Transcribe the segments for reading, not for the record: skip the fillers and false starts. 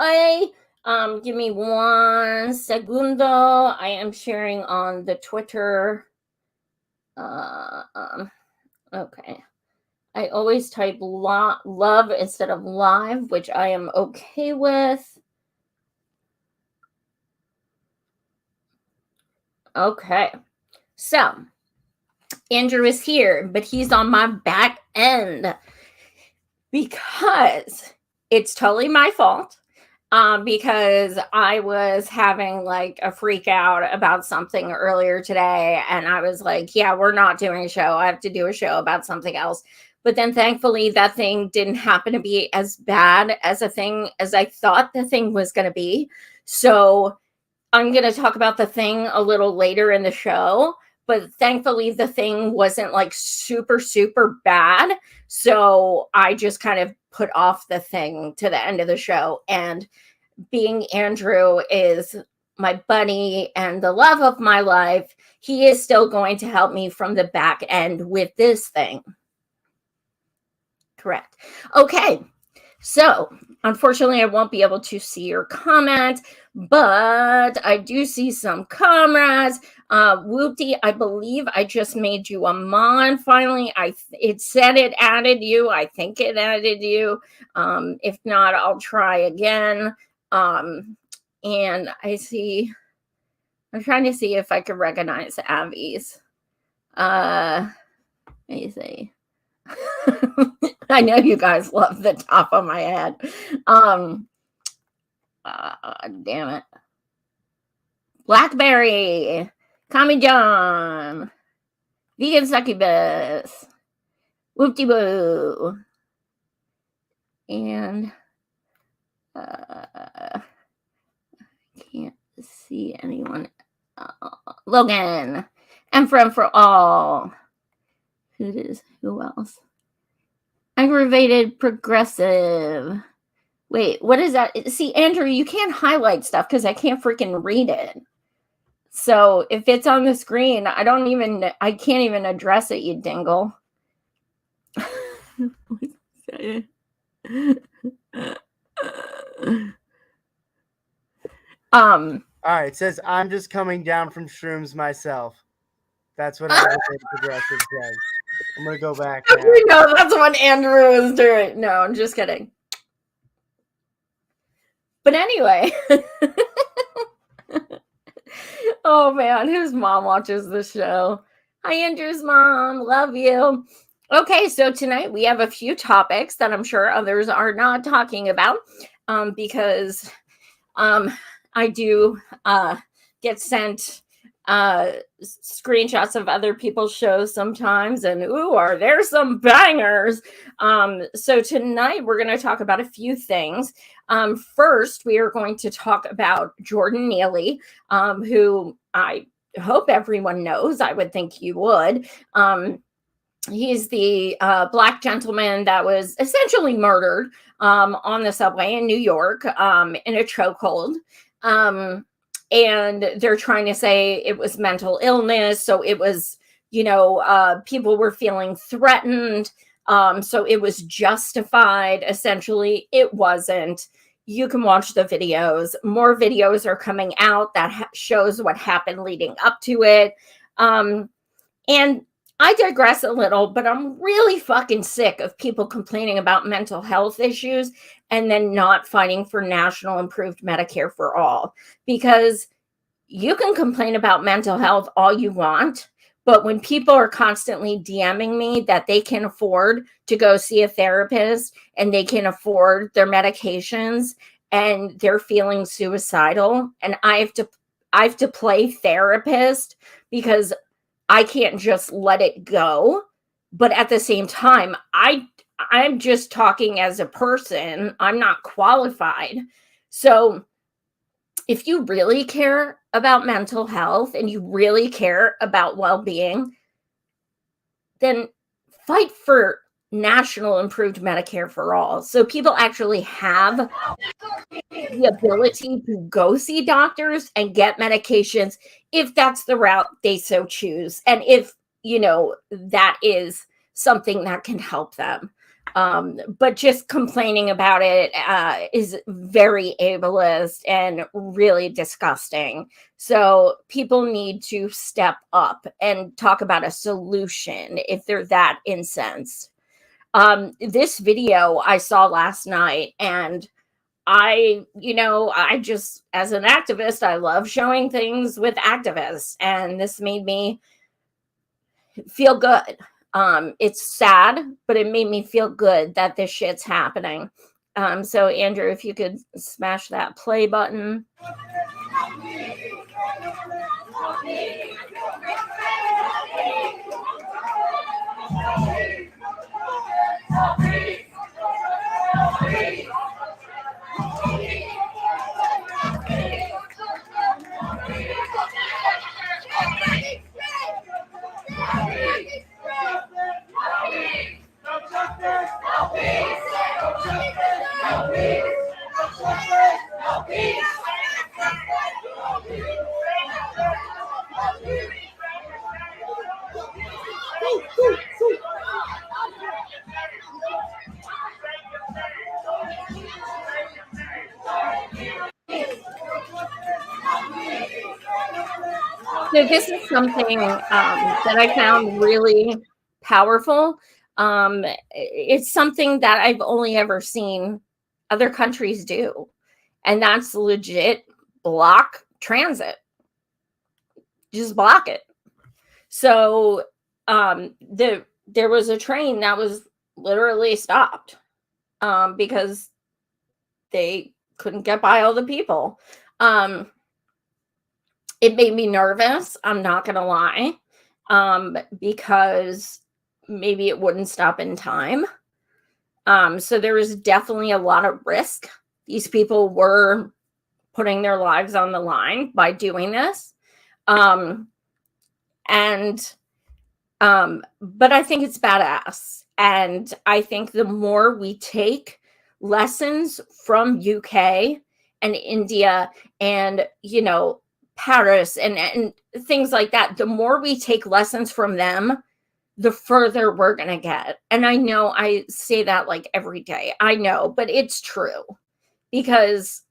play. Give me 1 segundo. I am sharing on the Twitter. Okay. I always type love instead of live, which I am okay with. Okay. So, Andrew is here, but he's on my back end because it's totally my fault. Because I was having like a freak out about something earlier today, and I was like, yeah, we're not doing a show. I have to do a show about something else. But then thankfully that thing didn't happen to be as bad as a thing as I thought the thing was going to be. So I'm going to talk about the thing a little later in the show, but thankfully the thing wasn't like super, super bad. So I just kind of put off the thing to the end of the show. And being Andrew is my buddy and the love of my life, he is still going to help me from the back end with this thing. Correct. Okay. So, unfortunately, I won't be able to see your comment, but I do see some comrades. Whoopty, I believe I just made you a mod finally. It said it added you. I think it added you. If not, I'll try again. And I'm trying to see if I can recognize Abby's. Let me see. I know you guys love the top of my head. Damn it. Blackberry, Tommy John, Vegan Succubus, Whoopty Boo, and I can't see anyone. Logan, M4M4ALL. Who else? Aggravated Progressive. Wait, what is that? See, Andrew, you can't highlight stuff because I can't freaking read it. So if it's on the screen, I can't even address it, you dingle. All right, it says I'm just coming down from shrooms myself. That's what Aggravated Progressive says. I'm gonna go back now. No, that's what Andrew is doing. No, I'm just kidding. But anyway. Oh man, his mom watches the show. Hi, Andrew's mom. Love you. Okay, so tonight we have a few topics that I'm sure others are not talking about because I do get sent screenshots of other people's shows sometimes, and are there some bangers? So tonight we're going to talk about a few things. First, we are going to talk about Jordan Neely, who I hope everyone knows. I would think you would. He's the Black gentleman that was essentially murdered on the subway in New York in a chokehold. And they're trying to say it was mental illness. So it was, people were feeling threatened. So it was justified. Essentially, it wasn't. You can watch the videos. More videos are coming out that shows what happened leading up to it. And I digress a little, but I'm really fucking sick of people complaining about mental health issues and then not fighting for national improved Medicare for all. Because you can complain about mental health all you want, but when people are constantly DMing me that they can afford to go see a therapist and they can afford their medications and they're feeling suicidal, and I have to play therapist because I can't just let it go. But at the same time, I'm just talking as a person. I'm not qualified. So if you really care about mental health and you really care about well-being, then fight for national improved Medicare for all. So people actually have the ability to go see doctors and get medications if that's the route they so choose. And if, that is something that can help them. But just complaining about it is very ableist and really disgusting. So people need to step up and talk about a solution if they're that incensed. This video I saw last night, and I just, as an activist, I love showing things with activists, and this made me feel good. It's sad, but it made me feel good that this shit's happening. So Andrew, if you could smash that play button. So this is something that I found really powerful. It's something that I've only ever seen other countries do, and that's legit block transit. Just block it. So there was a train that was literally stopped because they couldn't get by all the people. It made me nervous, I'm not gonna lie, because maybe it wouldn't stop in time. So there was definitely a lot of risk. These people were putting their lives on the line by doing this. But I think it's badass. And I think the more we take lessons from UK and India and, Paris and things like that, the more we take lessons from them, the further we're going to get. And I know I say that like every day. I know, but it's true because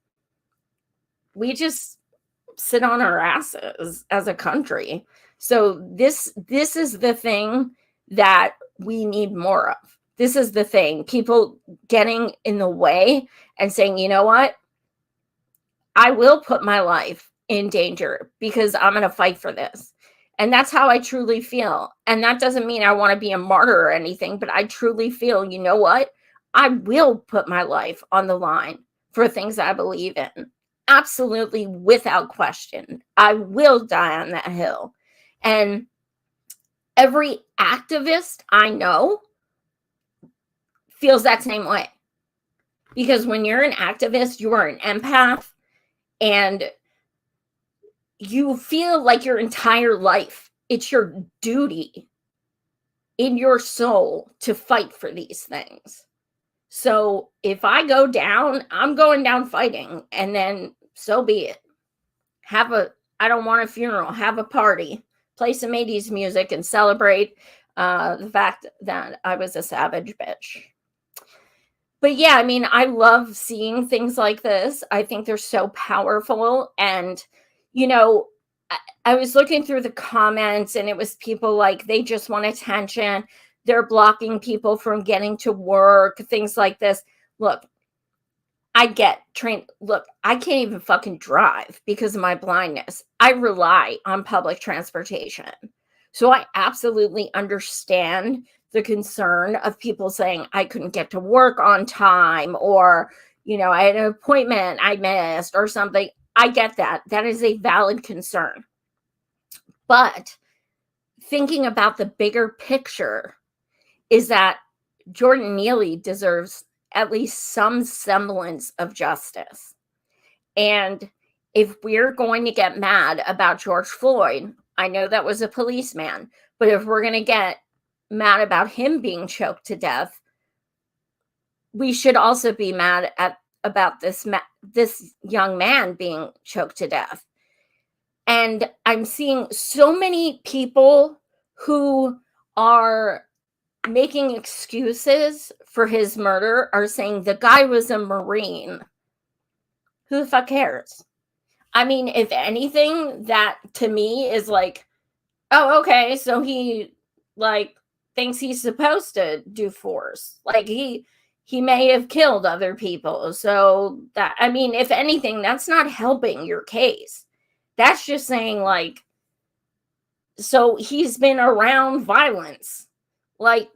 we just sit on our asses as a country. So this is the thing that we need more of. This is the thing. People getting in the way and saying, you know what? I will put my life in danger because I'm going to fight for this. And that's how I truly feel. And that doesn't mean I want to be a martyr or anything, but I truly feel, you know what? I will put my life on the line for things I believe in. Absolutely, without question. I will die on that hill. And every activist I know feels that same way. Because when you're an activist, you are an empath, and you feel like your entire life, it's your duty in your soul to fight for these things. So if I go down, I'm going down fighting, and then so be it. I don't want a funeral, have a party, play some 80s music and celebrate the fact that I was a savage bitch. But yeah, I mean, I love seeing things like this. I think they're so powerful. And, I was looking through the comments, and it was people like, they just want attention. They're blocking people from getting to work, things like this. Look, I get trained. Look, I can't even fucking drive because of my blindness. I rely on public transportation. So I absolutely understand the concern of people saying I couldn't get to work on time, or, I had an appointment I missed or something. I get that. That is a valid concern. But thinking about the bigger picture is that Jordan Neely deserves at least some semblance of justice. And if we're going to get mad about George Floyd, I know that was a policeman, but if we're going to get mad about him being choked to death, we should also be mad about this young man being choked to death. And I'm seeing so many people who are making excuses for his murder are saying the guy was a Marine. Who the fuck cares? I mean, if anything, that to me is like, oh, okay, so he like thinks he's supposed to do force. Like he may have killed other people. So that, I mean, if anything, that's not helping your case. That's just saying like, so he's been around violence. Like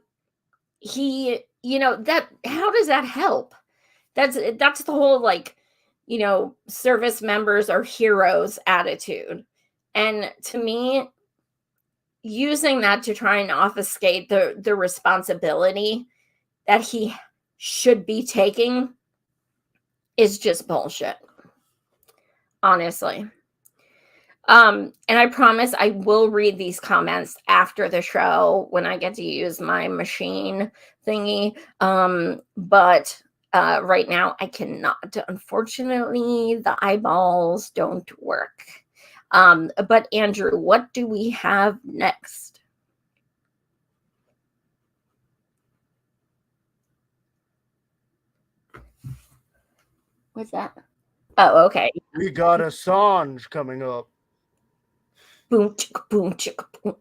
he, that, how does that help? That's the whole like, service members are heroes attitude. And to me, using that to try and obfuscate the responsibility that he should be taking is just bullshit. Honestly. And I promise I will read these comments after the show when I get to use my machine thingy. But right now I cannot. Unfortunately, the eyeballs don't work. But Andrew, what do we have next? What's that? Oh, okay. We got Assange coming up. Boom, chicka, boom, chicka, boom.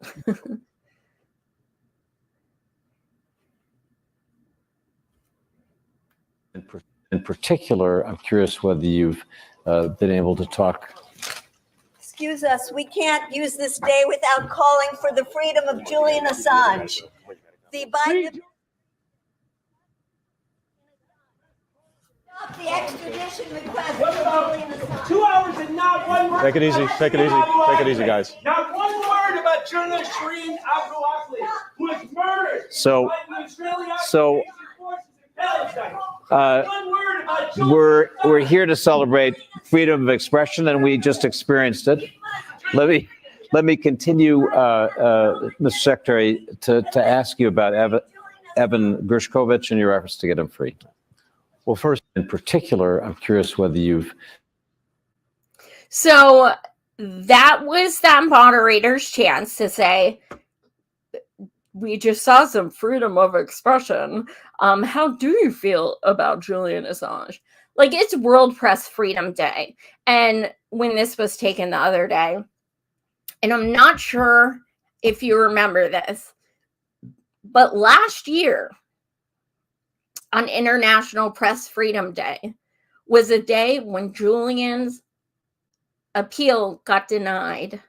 In particular, I'm curious whether you've been able to talk. Excuse us, we can't use this day without calling for the freedom of Julian Assange. The Biden... Stop the extradition request for Julian Assange. 2 hours and not one word. Take it easy, take it easy, take it easy, guys. Not one word about journalist Shireen Abu Akleh, who was murdered. So we're here to celebrate freedom of expression, and we just experienced it. Let me continue, Mr. Secretary, to ask you about Evan Gershkovich and your efforts to get him free. Well, first, in particular, I'm curious whether you've... So that was that moderator's chance to say, we just saw some freedom of expression. How do you feel about Julian Assange? Like, it's World Press Freedom Day. And when this was taken the other day, and I'm not sure if you remember this, but last year on International Press Freedom Day was a day when Julian's appeal got denied.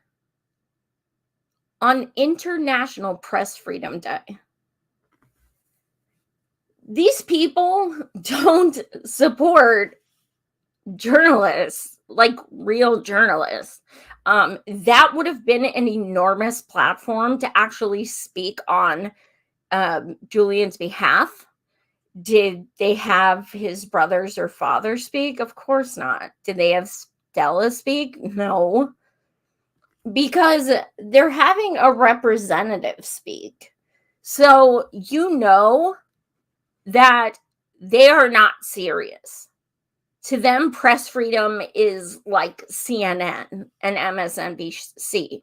On International Press Freedom Day. These people don't support journalists, like real journalists. That would have been an enormous platform to actually speak on Julian's behalf. Did they have his brothers or father speak? Of course not. Did they have Stella speak? No. Because they're having a representative speak. So you know that they are not serious. To them, press freedom is like CNN and MSNBC.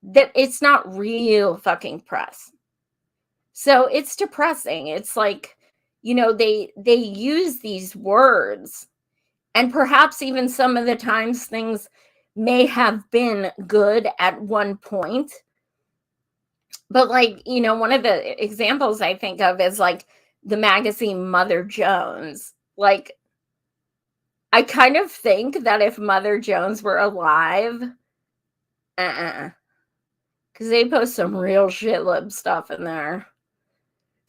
That it's not real fucking press. So it's depressing. It's like, they use these words, and perhaps even some of the times things may have been good at one point. But like, one of the examples I think of is like the magazine Mother Jones. Like, I kind of think that if Mother Jones were alive, because they post some real shitlib stuff in there.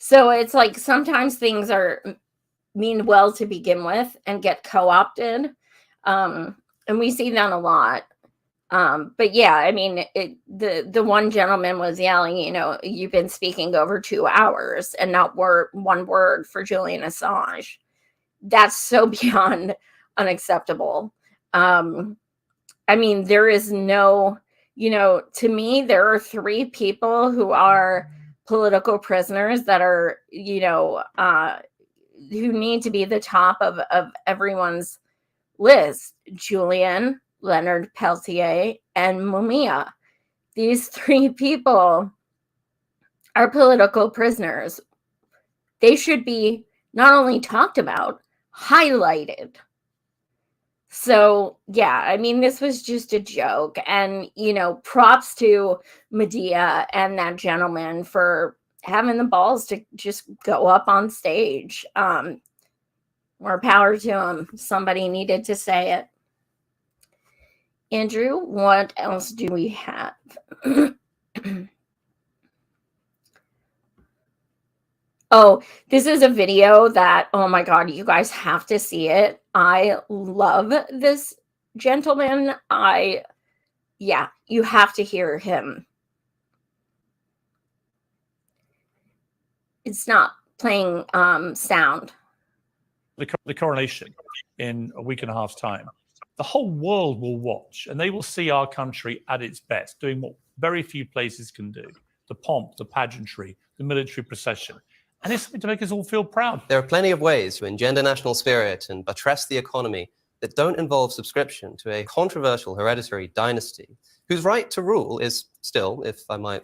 So it's like sometimes things mean well to begin with and get co-opted. And we see that a lot. But yeah, I mean, the one gentleman was yelling, you've been speaking over 2 hours and not one word for Julian Assange. That's so beyond unacceptable. I mean, there is no, to me, there are 3 people who are political prisoners that are, who need to be the top of everyone's list. Julian, Leonard Peltier, and Mumia. These 3 people are political prisoners. They should be not only talked about, highlighted. So, yeah, I mean, this was just a joke. And, you know, props to Medea and that gentleman for having the balls to just go up on stage. More power to him. Somebody needed to say it. Andrew, what else do we have? Oh, this is a video that, oh my God, you guys have to see it. I love this gentleman. Yeah, you have to hear him. It's not playing sound. The coronation in a week and a half's time. The whole world will watch, and they will see our country at its best, doing what very few places can do. The pomp, the pageantry, the military procession. And it's something to make us all feel proud. There are plenty of ways to engender national spirit and buttress the economy that don't involve subscription to a controversial hereditary dynasty whose right to rule is still, if I might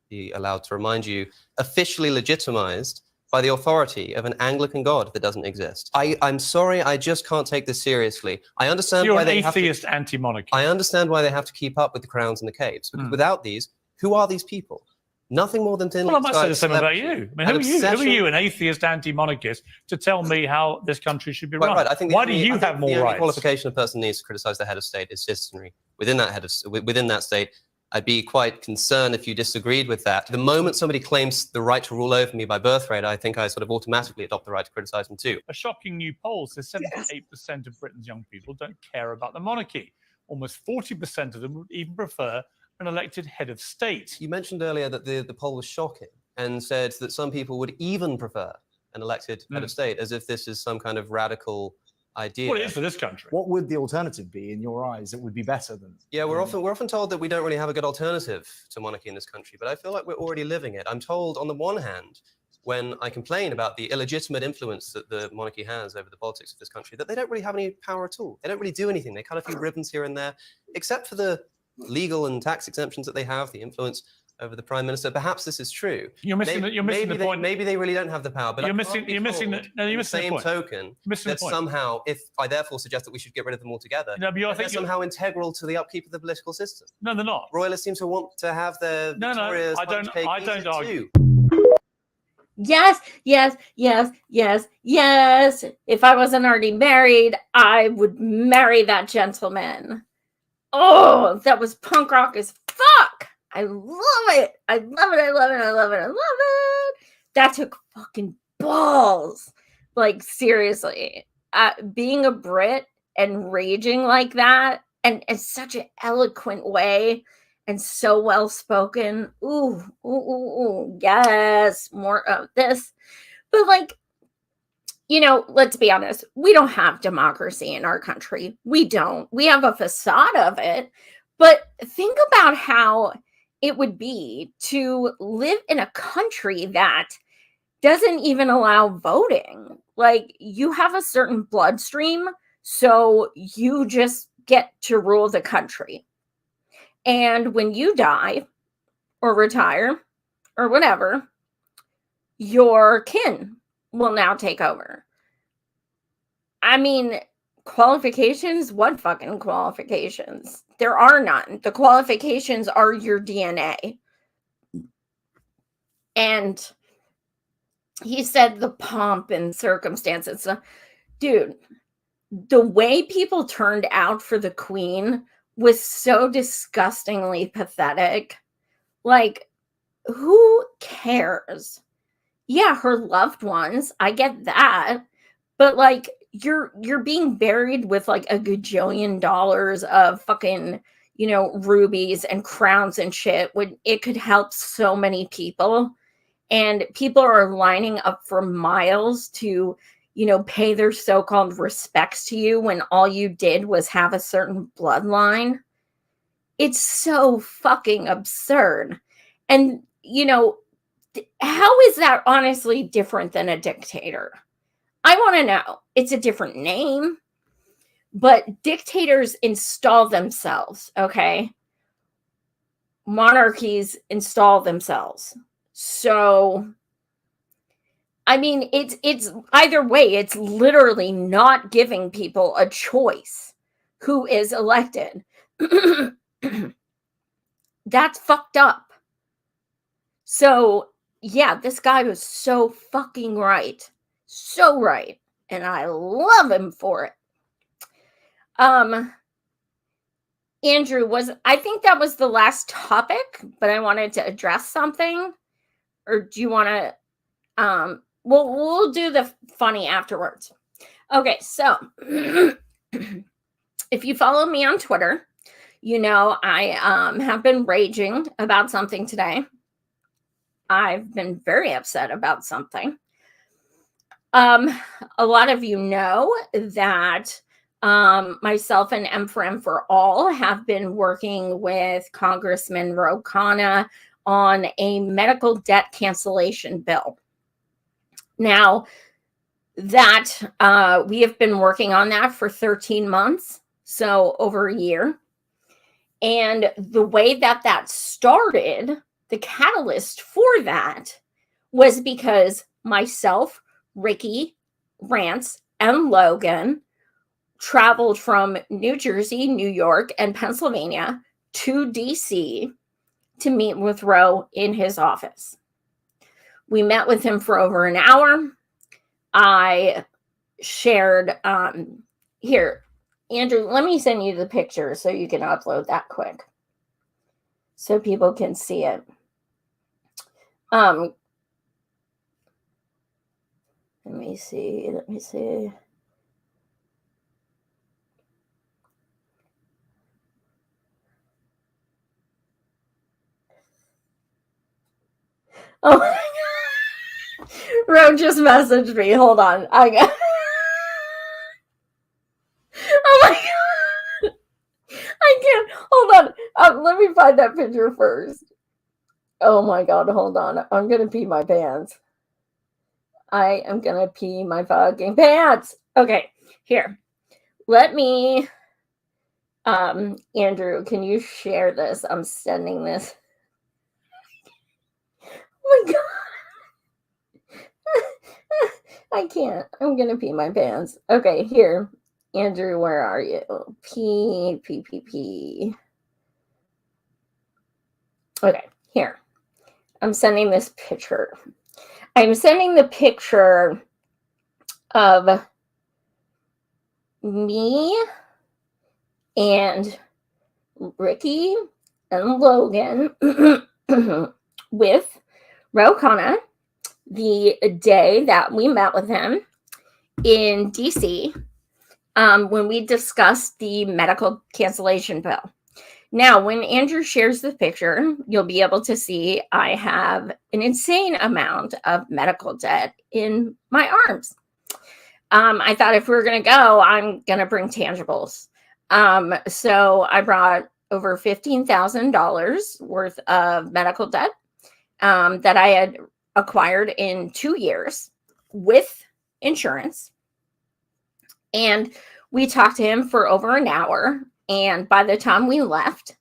be allowed to remind you, officially legitimized by the authority of an Anglican God that doesn't exist. I'm sorry, I just can't take this seriously. I understand You're why an they have to, atheist anti-monarchy. I understand why they have to keep up with the crowns and the capes. Because without these, who are these people? Nothing more than thinly Well, I might say the disguised same about celebrity. you. I mean, who are you, an atheist anti-monarchist, to tell me how this country should be run? Right. I think Why do you have more the only rights? qualification a person needs to criticize the head of state is citizenry. Within that state, I'd be quite concerned if you disagreed with that. The moment somebody claims the right to rule over me by birthright, I think I sort of automatically adopt the right to criticize them too. A shocking new poll says 78% of Britain's young people don't care about the monarchy. Almost 40% of them would even prefer an elected head of state. You mentioned earlier that the poll was shocking and said that some people would even prefer an elected head of state, as if this is some kind of radical idea. Well, it is for this country. What would the alternative be in your eyes that would be better than? Yeah, we're often told that we don't really have a good alternative to monarchy in this country, but I feel like we're already living it. I'm told, on the one hand, when I complain about the illegitimate influence that the monarchy has over the politics of this country, that they don't really have any power at all. They don't really do anything. They cut a few ribbons here and there, except for the legal and tax exemptions that they have, the influence over the prime minister. Perhaps this is true. You're missing the point. Maybe they really don't have the power, but you're missing the same token that somehow, if I therefore suggest that we should get rid of them altogether, they're somehow integral to the upkeep of the political system. No, they're not. Royalists seem to want to have their I don't argue. Yes. If I wasn't already married, I would marry that gentleman. Oh, that was punk rock as fuck. I love it. That took fucking balls. Like, seriously. Being a Brit and raging like that, and in such an eloquent way, and so well spoken. Ooh, yes, more of this. But, like, you know, let's be honest, we don't have democracy in our country. We don't. We have a facade of it. But think about how it would be to live in a country that doesn't even allow voting. Like, you have a certain bloodstream, so you just get to rule the country. And when you die or retire or whatever, your kin will now take over. I mean, qualifications? What fucking qualifications? There are none. The qualifications are your DNA. And he said the pomp and circumstances. Dude, the way people turned out for the queen was so disgustingly pathetic. Like, who cares? Yeah, her loved ones, I get that. But, like, you're being buried with, like, a gajillion dollars of fucking, you know, rubies and crowns and shit when it could help so many people. And people are lining up for miles to, you know, pay their so-called respects to you when all you did was have a certain bloodline. It's so fucking absurd. And, you know, how is that honestly different than a dictator? I want to know. It's a different name, but dictators install themselves, okay? Monarchies install themselves. So, I mean, it's either way, it's literally not giving people a choice who is elected. That's fucked up. So, yeah, this guy was so fucking right. So right. And I love him for it. Andrew, I think that was the last topic, but I wanted to address something. Or do you want to we'll do the funny afterwards. Okay, so if you follow me on Twitter, you know I have been raging about something today. I've been very upset about something. A lot of you know that myself and M4M4ALL have been working with Congressman Ro Khanna on a medical debt cancellation bill. Now, that we have been working on that for 13 months, so over a year. And the way that started, the catalyst for that was because myself, Ricky, Rance, and Logan traveled from New Jersey, New York, and Pennsylvania to DC to meet with Ro in his office. We met with him for over an hour. I shared, here, Andrew, let me send you the picture so you can upload that quick so people can see it. Let me see. Oh my God. Ro just messaged me. Hold on. Oh my God. I can't. Hold on. Let me find that picture first. Oh my God. Hold on. I'm going to pee my pants. I am going to pee my fucking pants. Okay. Here. Let me. Andrew, can you share this? I'm sending this. Oh my God. I can't. I'm going to pee my pants. Okay, here. Andrew, where are you? P. Okay, here. I'm sending this picture. I'm sending the picture of me and Ricky and Logan with Ro Khanna the day that we met with him in DC when we discussed the medical cancellation bill. Now, when Andrew shares the picture, you'll be able to see I have an insane amount of medical debt in my arms. I thought if we were going to go, I'm going to bring tangibles. So I brought over $15,000 worth of medical debt that I had acquired in 2 years with insurance. And we talked to him for over an hour. And by the time we left,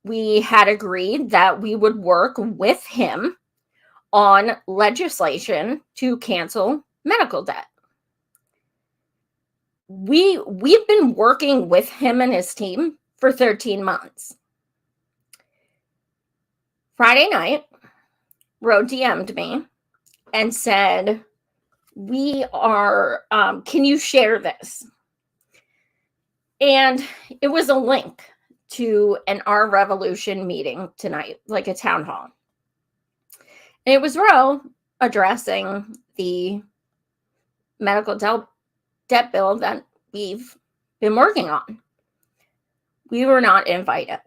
we had agreed that we would work with him on legislation to cancel medical debt. We've been working with him and his team for 13 months. Friday night, Ro DM'd me and said, can you share this? And it was a link to an Our Revolution meeting tonight, like a town hall. And it was Ro addressing the medical debt bill that we've been working on. We were not invited.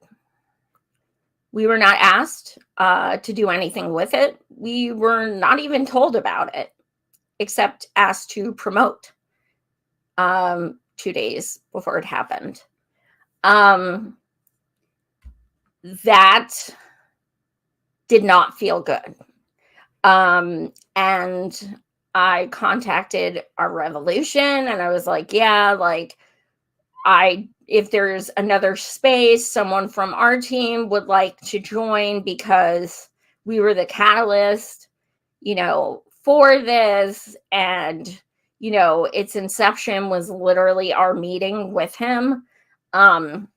We were not asked to do anything with it. We were not even told about it, except asked to promote 2 days before it happened. That did not feel good. And I contacted Our Revolution and I was like, yeah, like if there's another space, someone from our team would like to join because we were the catalyst, for this. And, its inception was literally our meeting with him. And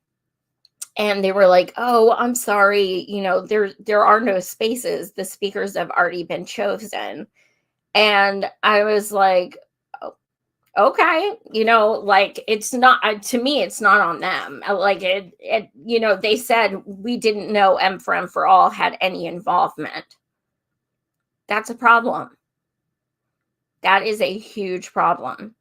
they were like, oh, I'm sorry, there are no spaces. The speakers have already been chosen. And I was like, okay, it's not, to me, it's not on them. Like they said we didn't know M4M4ALL had any involvement. That's a problem. That is a huge problem.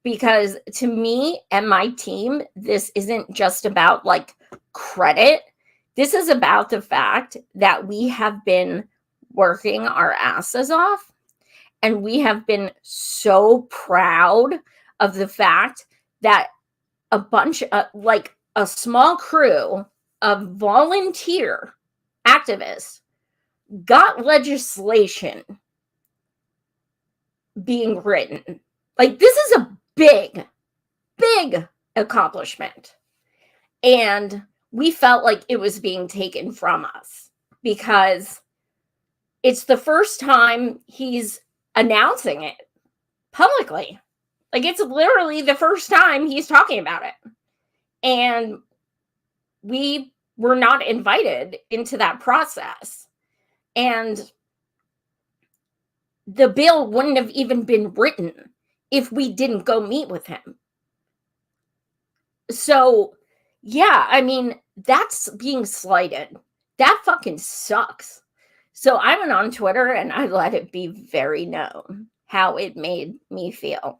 Because to me and my team, this isn't just about like credit. This is about the fact that we have been working our asses off. And we have been so proud of the fact that a bunch of, like a small crew of volunteer activists got legislation being written. Like, this is a big, big accomplishment. And we felt like it was being taken from us because it's the first time he's announcing it publicly. Like, it's literally the first time he's talking about it. And we were not invited into that process. And the bill wouldn't have even been written if we didn't go meet with him. So, yeah, I mean, that's being slighted. That fucking sucks. So I went on Twitter and I let it be very known how it made me feel.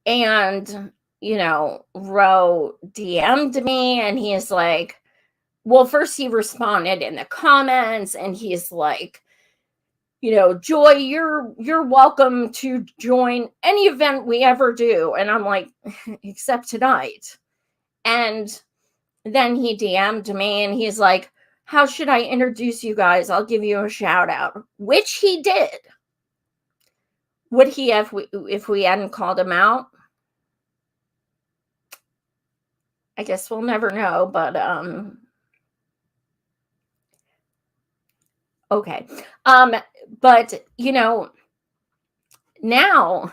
And, Ro DM'd me and he's like, well, first he responded in the comments and he's like, Joy, you're welcome to join any event we ever do. And I'm like, except tonight. And then he DM'd me and he's like, how should I introduce you guys? I'll give you a shout out, which he did. Would he have if we hadn't called him out? I guess we'll never know, but okay. But now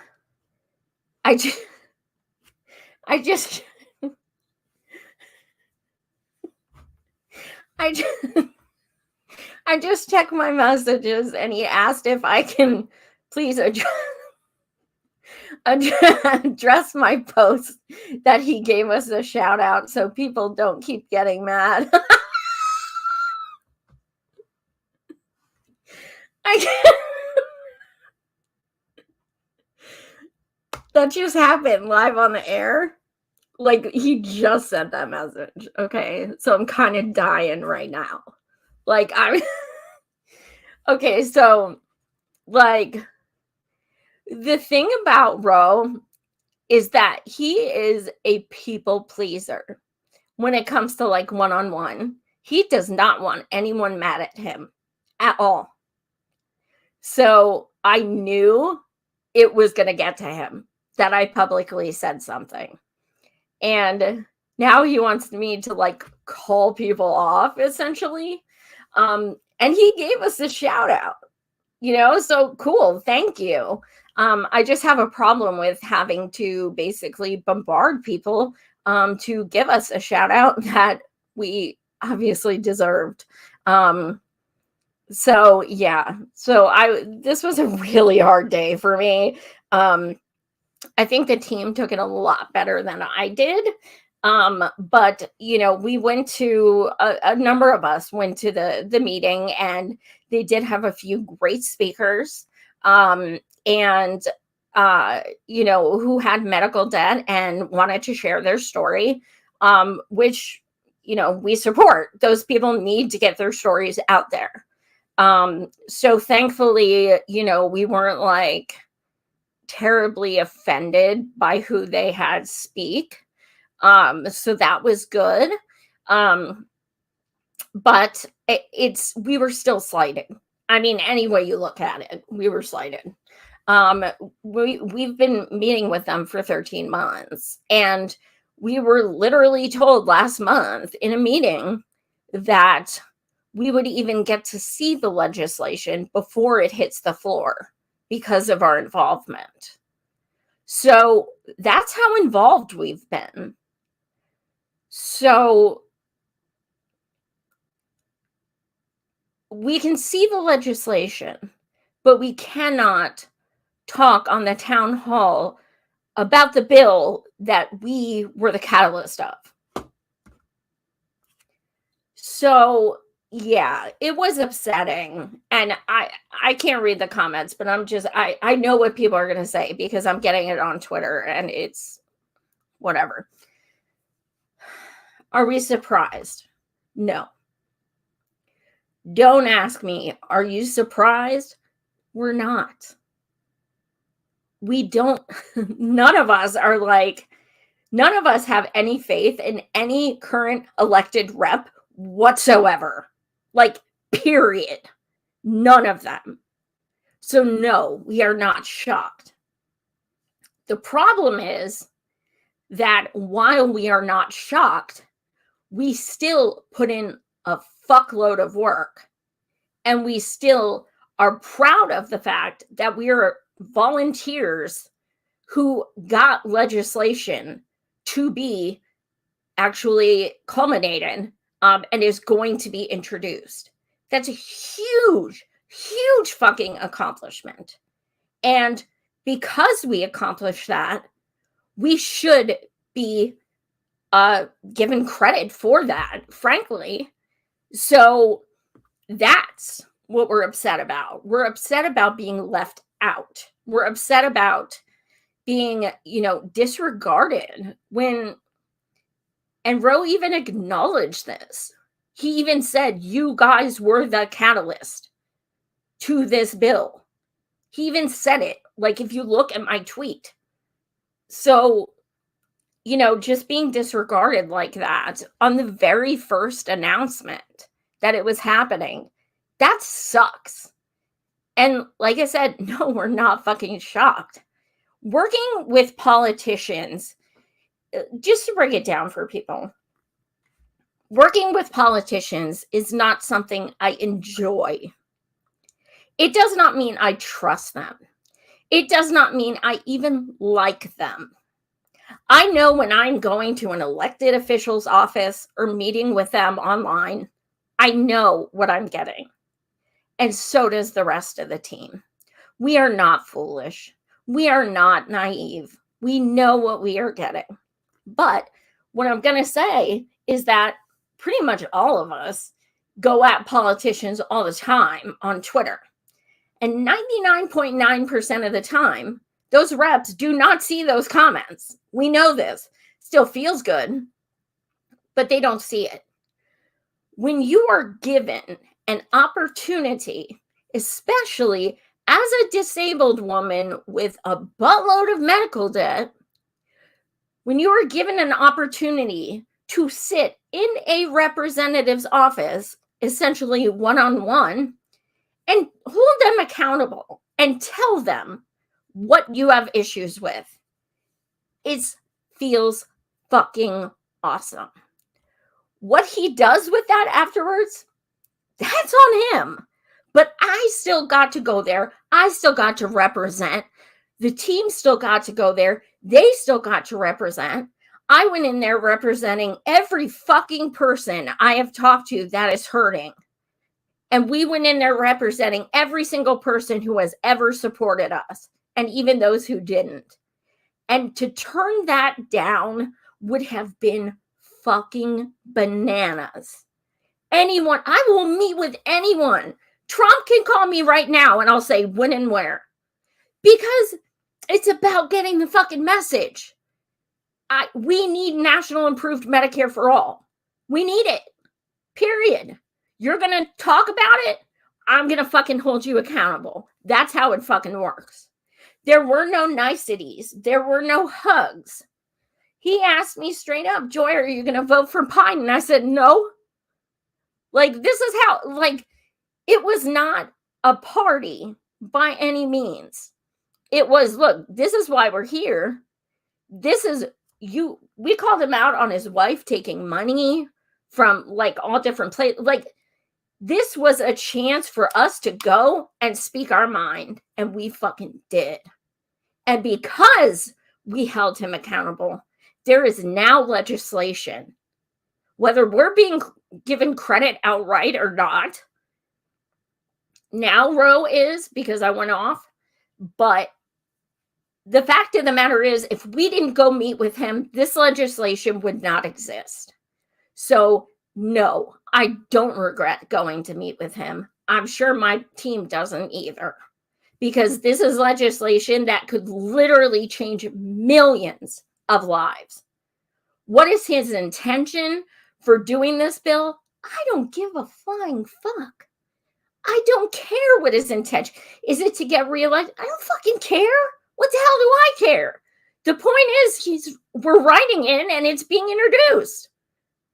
I just I just checked my messages and he asked if I can please address my post that he gave us a shout out so people don't keep getting mad. That just happened live on the air. Like, he just sent that message. Okay, so I'm kind of dying right now. Like, okay, so like the thing about Ro is that he is a people pleaser when it comes to like one-on-one. He does not want anyone mad at him at all. So I knew it was going to get to him that I publicly said something. And now he wants me to like call people off essentially. And he gave us a shout out, so cool. Thank you. I just have a problem with having to basically bombard people to give us a shout out that we obviously deserved. So yeah, this was a really hard day for me. I think the team took it a lot better than I did. But we went to a number of us went to the meeting and they did have a few great speakers, and who had medical debt and wanted to share their story, which, we support. Those people need to get their stories out there. So thankfully, we weren't like terribly offended by who they had speak. So that was good. But we were still slighted. I mean, any way you look at it, we were slighted. We've been meeting with them for 13 months and we were literally told last month in a meeting that we would even get to see the legislation before it hits the floor because of our involvement. So that's how involved we've been. So we can see the legislation, but we cannot talk on the town hall about the bill that we were the catalyst of. So yeah, it was upsetting. And I can't read the comments, but I know what people are going to say because I'm getting it on Twitter and it's whatever. Are we surprised? No. Don't ask me, are you surprised? We're not. We don't, none of us have any faith in any current elected rep whatsoever. Like, period. None of them. So no, we are not shocked. The problem is that while we are not shocked, we still put in a fuckload of work, and we still are proud of the fact that we are volunteers who got legislation to be actually culminated and is going to be introduced. That's a huge, huge fucking accomplishment. And because we accomplished that, we should be given credit for that, frankly. So that's what we're upset about. We're upset about being left out. We're upset about being, disregarded and Roe even acknowledged this. He even said, you guys were the catalyst to this bill. He even said it, like, if you look at my tweet. So, just being disregarded like that on the very first announcement that it was happening, that sucks. And like I said, no, we're not fucking shocked. Working with politicians, just to break it down for people, working with politicians is not something I enjoy. It does not mean I trust them. It does not mean I even like them. I know when I'm going to an elected official's office or meeting with them online, I know what I'm getting. And so does the rest of the team. We are not foolish. We are not naive. We know what we are getting. But what I'm going to say is that pretty much all of us go at politicians all the time on Twitter. And 99.9% of the time, those reps do not see those comments. We know this. Still feels good, but they don't see it. When you are given an opportunity, especially as a disabled woman with a buttload of medical debt, when you are given an opportunity to sit in a representative's office, essentially one-on-one, and hold them accountable and tell them what you have issues with, it feels fucking awesome. What he does with that afterwards, that's on him. But I still got to go there. I still got to represent. The team still got to go there. They still got to represent. I went in there representing every fucking person I have talked to that is hurting. And we went in there representing every single person who has ever supported us, and even those who didn't. And to turn that down would have been fucking bananas. Anyone, I will meet with anyone. Trump can call me right now and I'll say when and where. Because it's about getting the fucking message. We need national improved Medicare for all. We need it. Period. You're going to talk about it, I'm going to fucking hold you accountable. That's how it fucking works. There were no niceties. There were no hugs. He asked me straight up, Joy, are you going to vote for Biden? And I said, no. Like, this is how, like, it was not a party by any means. It was, look, this is why we're here. This is, we called him out on his wife taking money from, like, all different places. Like, This was a chance for us to go and speak our mind, and we fucking did. And because we held him accountable, there is now legislation, whether we're being given credit outright or not. Now Roe is, because I went off, but the fact of the matter is, if we didn't go meet with him, this legislation would not exist. So no, I don't regret going to meet with him. I'm sure my team doesn't either, because this is legislation that could literally change millions of lives. What is his intention for doing this bill? I don't give a flying fuck. I don't care what his intention is. It to get reelected? I don't fucking care. What the hell do I care? The point is, we're writing in and it's being introduced.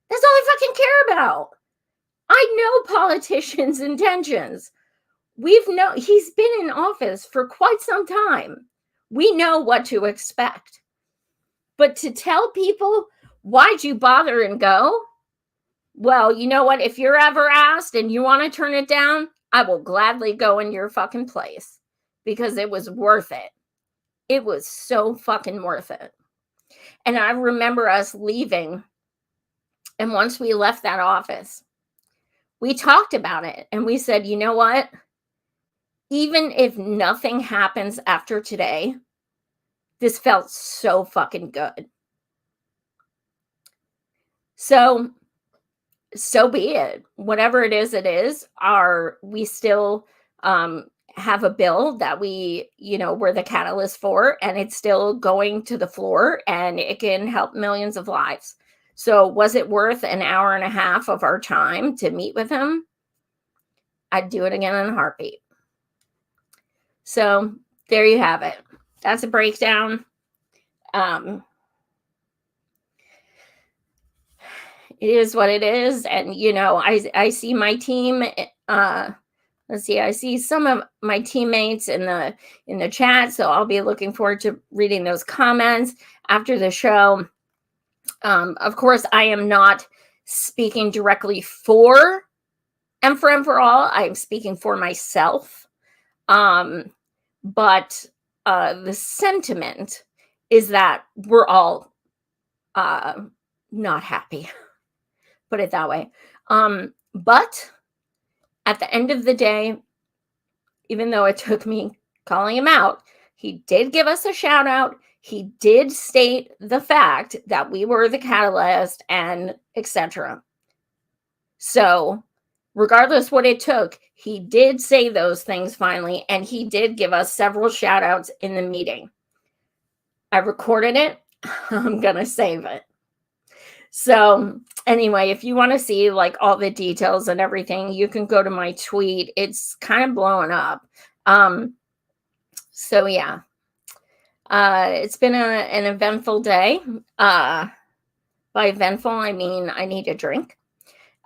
That's all I fucking care about. I know politicians' intentions. He's been in office for quite some time. We know what to expect. But to tell people, why'd you bother and go? Well, you know what? If you're ever asked and you want to turn it down, I will gladly go in your fucking place, because it was worth it. It was so fucking worth it. And I remember us leaving. And once we left that office, we talked about it. And we said, you know what? Even if nothing happens after today, this felt so fucking good. So be it. Whatever it is, we still have a bill that we're the catalyst for, and it's still going to the floor, and it can help millions of lives. So was it worth an hour and a half of our time to meet with him? I'd do it again in a heartbeat. So there you have it. That's a breakdown. It is what it is. And, I see my team. Let's see. I see some of my teammates in the chat. So I'll be looking forward to reading those comments after the show. Of course, I am not speaking directly for M4M4ALL. I'm speaking for myself. But the sentiment is that we're all not happy. Put it that way. But at the end of the day, even though it took me calling him out, he did give us a shout out. He did state the fact that we were the catalyst and etc. So regardless what it took, he did say those things finally, and he did give us several shout outs in the meeting. I recorded it. I'm going to save it. So anyway, if you want to see like all the details and everything, you can go to my tweet. It's kind of blowing up. So yeah, it's been an eventful day. By eventful, I mean, I need a drink.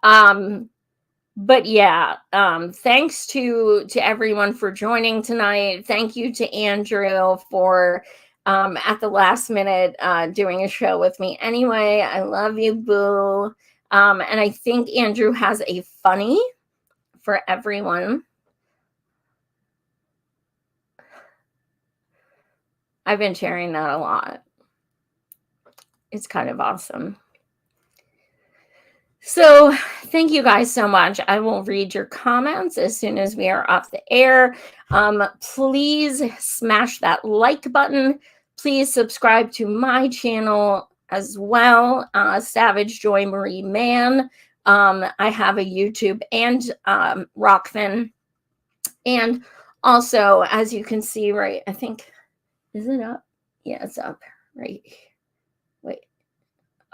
But yeah, thanks to everyone for joining tonight. Thank you to Andrew for at the last minute doing a show with me. Anyway, I love you, boo. And I think Andrew has a funny for everyone. I've been sharing that a lot. It's kind of awesome. So thank you guys so much. I will read your comments as soon as we are off the air. Please smash that like button. Please subscribe to my channel as well, Savage Joy Marie Man. I have a YouTube and Rockfin. And also, as you can see, right, I think, is it up? Yeah, it's up right here. Wait.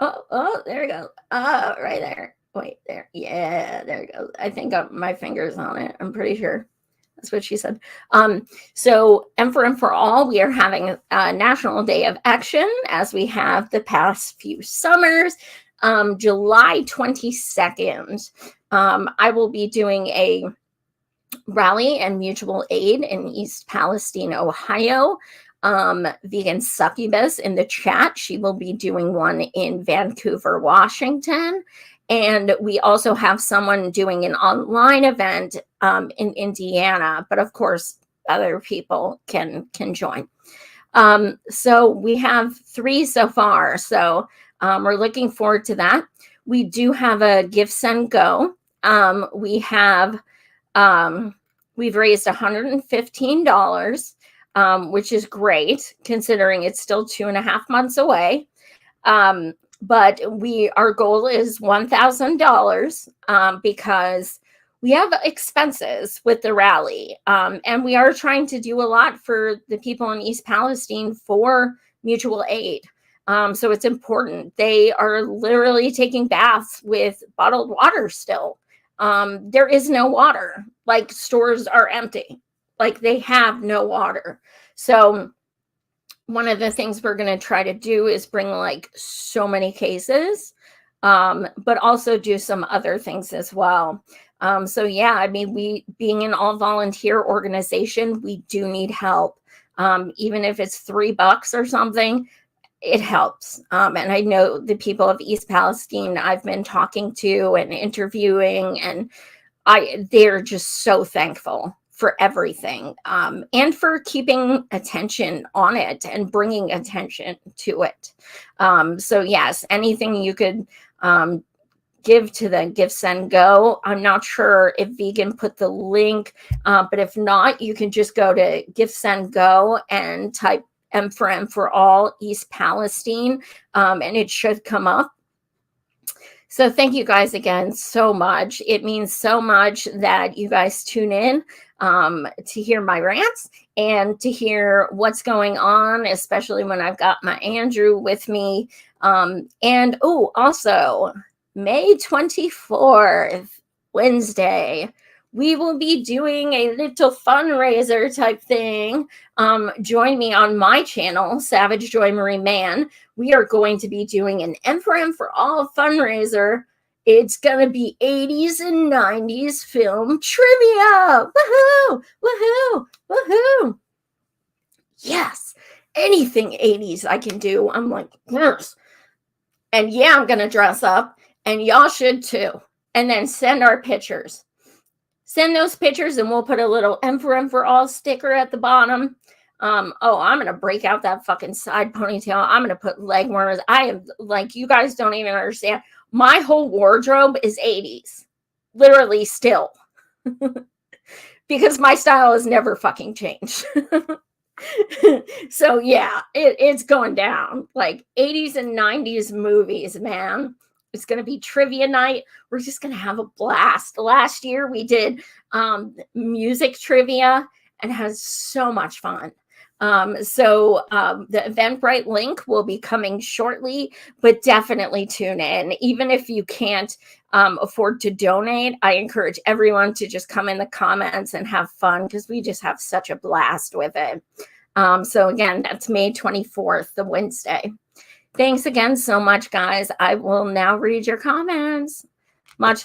Oh, there we go. Right there. Wait, there. Yeah, there we go. I think my finger's on it. I'm pretty sure. That's what she said. So M4M4ALL, we are having a National Day of Action, as we have the past few summers. July 22nd, I will be doing a rally and mutual aid in East Palestine, Ohio. Vegan Succubus in the chat. She will be doing one in Vancouver, Washington. And we also have someone doing an online event in Indiana, but of course, other people can join. So we have 3 so far. So we're looking forward to that. We do have a Give, Send, Go. We've raised $115, which is great considering it's still 2.5 months away. But our goal is $1,000 because we have expenses with the rally. And we are trying to do a lot for the people in East Palestine for mutual aid. So it's important. They are literally taking baths with bottled water still. There is no water. Like, stores are empty. Like, they have no water. So one of the things we're going to try to do is bring like so many cases, but also do some other things as well. So yeah, I mean, we being an all volunteer organization, we do need help. Even if it's $3 or something, it helps. And I know the people of East Palestine I've been talking to and interviewing, and they're just so thankful for everything, and for keeping attention on it and bringing attention to it. So yes, anything you could give to the Give, Send, Go. I'm not sure if Vegan put the link, but if not, you can just go to Give, Send, Go and type M4M4ALL East Palestine, and it should come up. So thank you guys again so much. It means so much that you guys tune in to hear my rants and to hear what's going on, especially when I've got my Andrew with me. And also May 24th, Wednesday, we will be doing a little fundraiser type thing. Join me on my channel, Savage Joy Marie Man. We are going to be doing an M4M4ALL fundraiser. It's going to be 80s and 90s film trivia. Woohoo! Woohoo! Woohoo! Yes. Anything 80s I can do. I'm like, yes. And yeah, I'm going to dress up. And y'all should too. And then send our pictures. Send those pictures and we'll put a little M4M4ALL sticker at the bottom. I'm going to break out that fucking side ponytail. I'm going to put leg warmers. I am like, you guys don't even understand. My whole wardrobe is 80s. Literally still. Because my style has never fucking changed. So yeah, it's going down. Like 80s and 90s movies, man. It's going to be trivia night. We're just going to have a blast. Last year we did music trivia and had so much fun. So the Eventbrite link will be coming shortly, but definitely tune in. Even if you can't afford to donate, I encourage everyone to just come in the comments and have fun because we just have such a blast with it. So again, that's May 24th, the Wednesday. Thanks again so much, guys. I will now read your comments. Much